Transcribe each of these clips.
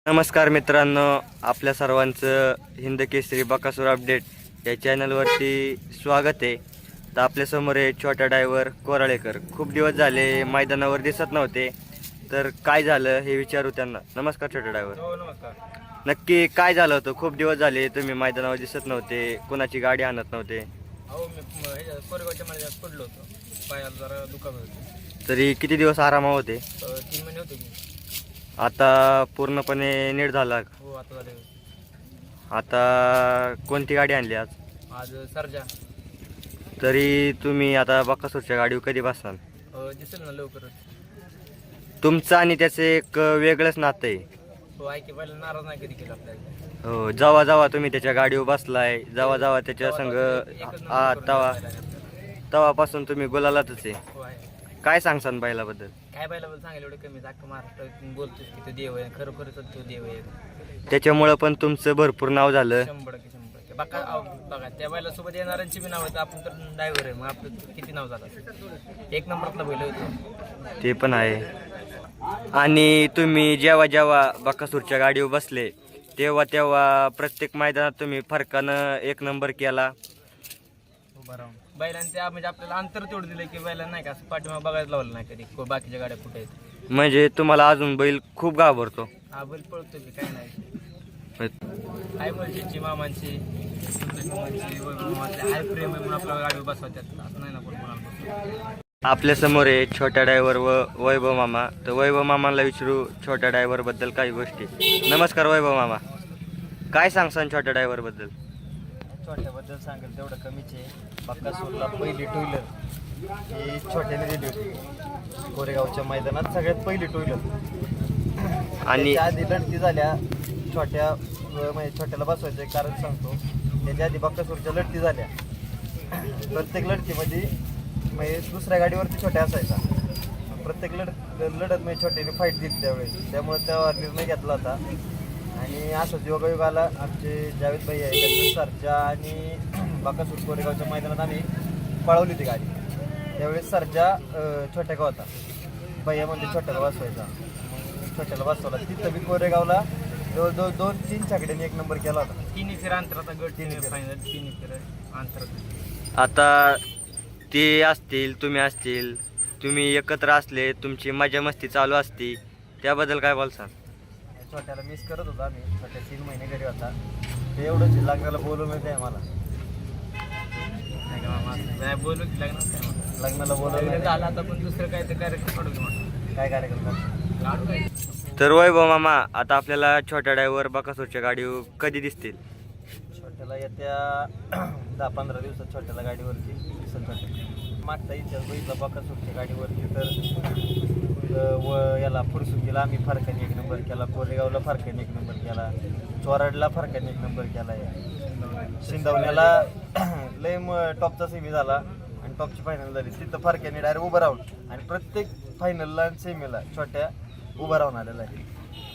नमस्कार मित्रांनो, आपल्या सर्वांचं हिंद केसरी बकासूर अपडेट या चॅनलवरती स्वागत आहे. तर आपल्यासमोर आहे छोटा ड्रायव्हर कोराळेकर. खूप दिवस झाले मैदानावर दिसत नव्हते, तर काय झालं हे विचारू त्यांना. नमस्कार छोटा ड्रायव्हर. हो नमस्कार. नक्की काय झालं होतं? खूप दिवस झाले तुम्ही मैदानावर दिसत नव्हते, कोणाची गाडी आणत नव्हते. अहो मी कोरेगावच्या महिन्यात पडलो होतो, पायाला जरा दुखापत होती. तरी किती दिवस आरामा होते? 3 महिने होते की. आता पूर्णपणे नीट झाला. हो आता झाले. आता कोणती गाडी आणली आज? आज सर्जा. तरी तुम्ही आता बकासूरच्या गाडीवर कधी बसाल? दिसेल ना लवकरच. तुमचं आणि त्याचं एक वेगळंच नातं आहे. हो ऐकी पहिला नाराज नाही कधी केला आपल्याला. हो, जेव्हा जेव्हा तुम्ही त्याच्या गाडीवर बसलाय, जेव्हा जेव्हा त्याच्या संग तवापासून तुम्ही गुलालातच आहे. हो आहे. काय सांगसान बैलाबद्दल? काय बैलाबद्दल सांगायला एवढं कमी. अख्खा महाराष्ट्रात बोलतोस की तो देव आहे, खरोखरच तो देव आहे. त्याच्यामुळं पण तुमचं भरपूर नाव झालं. 100% बघा त्या बैलासोबत येणाऱ्यांची बी नाव आहे. आपण तर ड्रायव्हर आहे, मग आपलं किती नाव झालं. 1 नंबरातला बैल होतो. ते पण आहे. आणि तुम्ही जेव्हा जेव्हा बकासूरच्या गाडीवर बसले तेव्हा तेव्हा प्रत्येक मैदानात तुम्ही फरकानं 1 नंबर केला. उभा राहून बैलांच्या म्हणजे आपल्याला अंतर तेवढं दिलं की बैलांना नाही का असं पाठीमाग बघायला लावलं नाही कधी बाकीच्या गाड्या कुठे आहेत. म्हणजे तुम्हाला अजून बैल खूप घाबरतो. हा बैल पळतो की काय नाही. आई मुलची मामांची आई प्रेम आहे म्हणून आपल्या गाडीवर बसवतात. असं नाही ना कोण कोणाला. आपल्या समोर आहे छोटा ड्रायव्हर व वैभव मामा. तर वैभव मामाला विचारू छोट्या ड्रायव्हर बद्दल काही गोष्टी. नमस्कार वैभव मामा, काय सांगसान छोट्या ड्रायव्हर बद्दल? छोट्याबद्दल सांगेल तेवढं कमीच आहे. बकासूरला पहिली टू व्हीलर ही छोट्याने दिली होती कोरेगावच्या मैदानात, सगळ्यात पहिली टू व्हीलर. आणि आधी लढती झाल्या छोट्या, म्हणजे छोट्याला बसवायचं एक कारण सांगतो. त्याच्या आधी बकासूरच्या लढती झाल्या. प्रत्येक लढतीमध्ये म्हणजे दुसऱ्या गाडीवरती छोट्या असायचा. प्रत्येक लढत म्हणजे छोट्याने फाईट दिली त्यावेळेस, त्यामुळे त्यावर निर्णय घेतला होता. आणि असंच योगायोगाला आमचे जावेद भाई आहे त्यांचं सर्जा आणि बकासूर कोरेगावच्या मैदानात आम्ही पळवली होती गाडी. त्यावेळेस सर्जा छोट्या का होता, भैया म्हणजे छोट्याला बसवायचा. मग छोट्याला बसवला. तिथं बी कोरेगावला जवळजवळ 2-3 छकड्यांनी 1 नंबर केला होता. 3 फेर अंतराचा गट, 3 फायनल, 3 फेर अंतराचा. आता ते असतील, तुम्ही असतील, तुम्ही एकत्र असले, तुमची मजा मस्ती चालू असती, त्याबद्दल काय बोलसान? छोट्याला मिस करत होता आम्ही. छोट्या 3 महिने घरी होता. ते एवढंच लग्नाला बोलवलं आहे मला. बोलू की लग्नाला बोलवलं झालं आता पण दुसरं काय तर कार्यक्रम काढू की काय कार्यक्रम काढू काय. तर वैभव मामा, आता आपल्याला छोट्या ड्रायव्हर बकासूरच्या गाडीवर कधी दिसतील? छोट्याला येत्या 10-15 दिवसात छोट्याला गाडीवरती दिसेल. छोट्या मागचा इतिहास बघितला बकासूरच्या गाडीवरती तर याला फुरसुंगीला आम्ही फरकाने 1 नंबर केला, कोरेगावला फरकाने 1 नंबर केला, चोराडला फरकाने 1 नंबर केला, शिंदवण्याला लय टॉपचा सेमी झाला आणि टॉपची फायनल झाली. तिथं फरकाने डायरेक्ट उभं राहून आणि प्रत्येक फायनलला आणि सेमीला छोट्या उभं राहून आलेला आहे.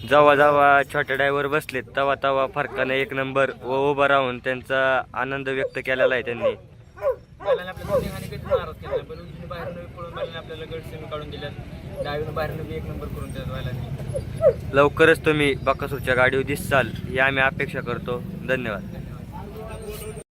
जेव्हा जेव्हा छोट्या ड्रायव्हर बसले तेव्हा तेव्हा फरकाने 1 नंबर व उभं राहून त्यांचा आनंद व्यक्त केलेला आहे त्यांनी. बैलाने आपल्या दोन्ही कधी नाराज केला, पण उजवीने बाहेरनं पळून बैलाने आपल्याला गट सेमी काढून दिल्यात. डावीनं बाहेरनं बी 1 नंबर करून दिल्यात बैलाने. लवकरच तुम्ही बकासूरच्या गाडीवर दिसाल ही आम्ही अपेक्षा करतो. धन्यवाद.